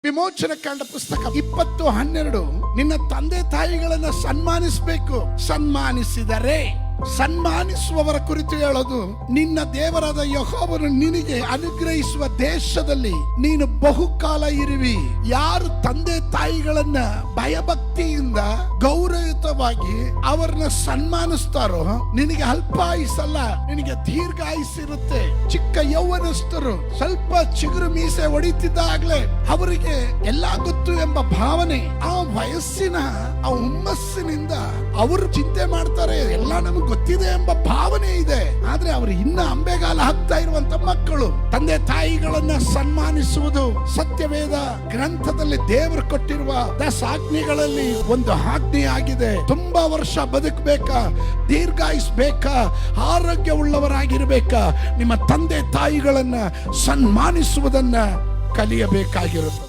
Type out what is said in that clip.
ವಿಮೋಚನ ಕಾಂಡ ಪುಸ್ತಕ 20:12 ನಿನ್ನ ತಂದೆ ತಾಯಿಗಳನ್ನ ಸನ್ಮಾನಿಸಬೇಕು. ಸನ್ಮಾನಿಸಿದರೆ, ಸನ್ಮಾನಿಸುವವರ ಕುರಿತು ಹೇಳೋದು, ನಿನ್ನ ದೇವರಾದ ಯೆಹೋವನು ನಿನಗೆ ಅನುಗ್ರಹಿಸುವ ದೇಶದಲ್ಲಿ ನೀನು ಬಹುಕಾಲ ಇರುವಿ. ಯಾರು ತಂದೆ ತಾಯಿಗಳನ್ನ ಭಯಭಕ್ತಿಯಿಂದ ಗೌರವಯುತವಾಗಿ ಅವರನ್ನ ಸನ್ಮಾನಿಸ್ತಾರೋ ನಿನಗೆ ಅಲ್ಪ ಆಯುಸ್ಸಲ್ಲ, ನಿನಗೆ ದೀರ್ಘ ಆಯುಸ್ಸಿರುತ್ತೆ. ಚಿಕ್ಕ ಯೌವನಸ್ಥರು ಸ್ವಲ್ಪ ಚಿಗುರು ಮೀಸೆ ಹೊಡಿತಿದ್ದಾಗ್ಲೇ ಅವರಿಗೆ ಎಲ್ಲಾ ಗೊತ್ತು ಎಂಬ ಭಾವನೆ, ಆ ವಯಸ್ಸಿನ ಆ ಹುಮ್ಮಸ್ಸಿನಿಂದ ಅವರು ಚಿಂತೆ ಮಾಡ್ತಾರೆ, ಎಲ್ಲ ನಮಗೆ ಗೊತ್ತಿದೆ ಎಂಬ ಭಾವನೆ ಇದೆ. ಆದ್ರೆ ಅವರು ಇನ್ನ ಅಂಬೆಗಾಲ ಹಾಕ್ತಾ ಇರುವಂತ ಮಕ್ಕಳು ತಂದೆ ತಾಯಿಗಳನ್ನ ಸನ್ಮಾನಿಸುವುದು ಸತ್ಯವೇದ ಗ್ರಂಥದಲ್ಲಿ ದೇವರು ಕೊಟ್ಟಿರುವ 10 ಆಜ್ಞೆಗಳಲ್ಲಿ ಒಂದು ಆಜ್ಞೆ ಆಗಿದೆ. ತುಂಬಾ ವರ್ಷ ಬದುಕಬೇಕಾ, ದೀರ್ಘಾಯುಸ್ಬೇಕಾ, ಆರೋಗ್ಯವುಳ್ಳವರಾಗಿರ್ಬೇಕಾ, ನಿಮ್ಮ ತಂದೆ ತಾಯಿಗಳನ್ನ ಸನ್ಮಾನಿಸುವುದನ್ನ ಕಲಿಯಬೇಕಾಗಿರುತ್ತೆ.